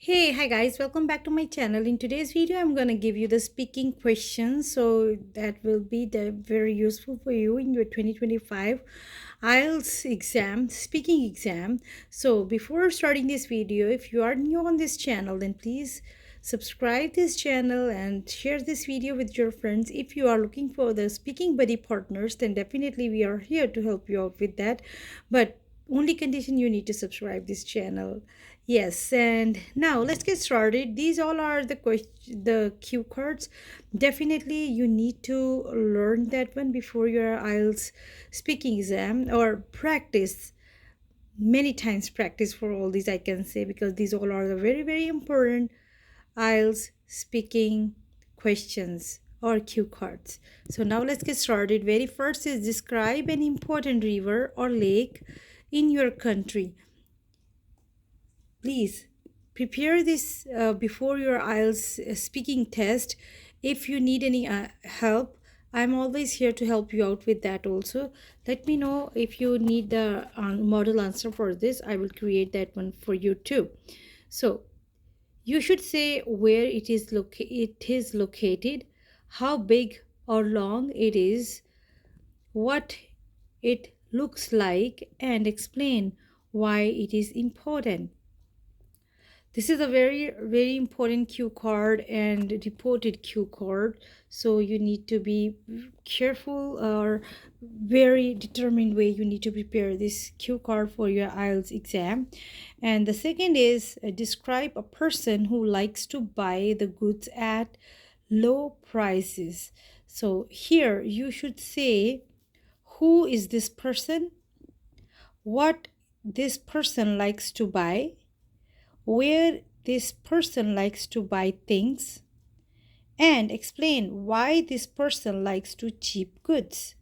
Hey, hi guys, welcome back to my channel. In today's video, I'm going to give you the speaking questions. So that will be very useful for you in your 2025 IELTS exam, speaking exam. So before starting this video, if you are new on this channel, then please subscribe this channel and share this video with your friends. If you are looking for the speaking buddy partners, then definitely we are here to help you out with that. But only condition you need to subscribe this channel. Yes, and now let's get started. These all are the cue cards. Definitely you need to learn that one before your IELTS speaking exam, or practice many times. Practice for all these, I can say, because these all are the very important IELTS speaking questions or cue cards. So now let's get started. Very first is describe an important river or lake in your country. Please prepare this before your IELTS speaking test. If you need any help, I'm always here to help you out with that also. Let me know if you need the model answer for this. I will create that one for you too. So you should say where it is located, how big or long it is, what it looks like, and explain why it is important. This is a very important cue card and reported cue card. So you need to be careful or very determined way you need to prepare this cue card for your IELTS exam. And the second is describe a person who likes to buy the goods at low prices. So here you should say who is this person, what this person likes to buy, where this person likes to buy things, and explain why this person likes to cheap goods.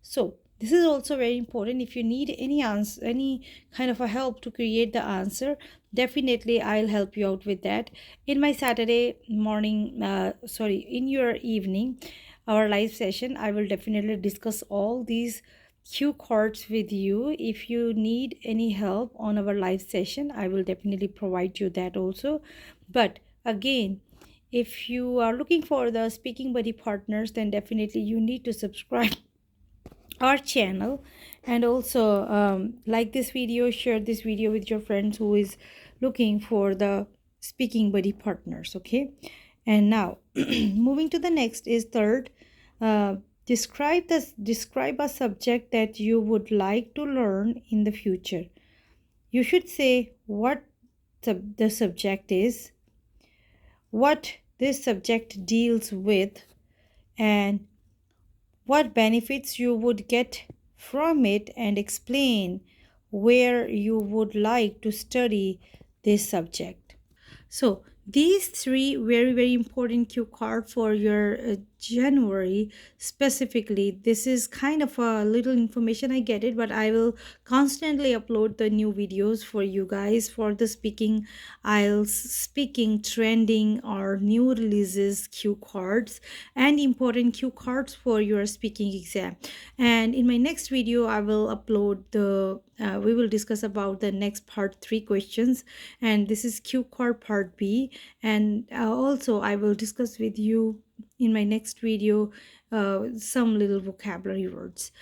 So this is also very important. If you need any answer, any kind of a help to create the answer, definitely I'll help you out with that in my Saturday morning, in your evening, our live session. I will definitely discuss all these cue cards with you. If you need any help on our live session, I will definitely provide you that also. But again, if you are looking for the speaking buddy partners, then definitely you need to subscribe our channel, and also like this video, share this video with your friends who is looking for the speaking buddy partners. Okay, and now moving to the next is third, uh, describe a subject that you would like to learn in the future. You should say what the subject is, what this subject deals with, and what benefits you would get from it, and explain where you would like to study this subject. So these three very important cue card for your January specifically. This is kind of a little information, I get it, but I will constantly upload the new videos for you guys for the speaking IELTS speaking trending or new releases cue cards and important cue cards for your speaking exam. And in my next video I will upload the we will discuss about the next part 3 questions, and this is cue card part B. And also I will discuss with you in my next video some little vocabulary words.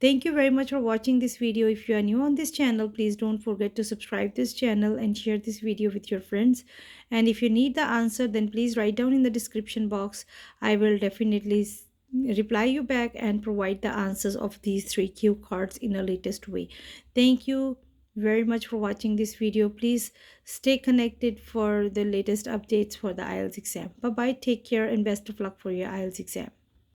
Thank you very much for watching this video. If you are new on this channel, please don't forget to subscribe this channel and share this video with your friends. And if you need the answer, then please write down in the description box. I will definitely reply you back and provide the answers of these 3 cue cards in a latest way. Thank you very much for watching this video. Please stay connected for the latest updates for the IELTS exam. Bye bye, take care, and best of luck for your IELTS exam.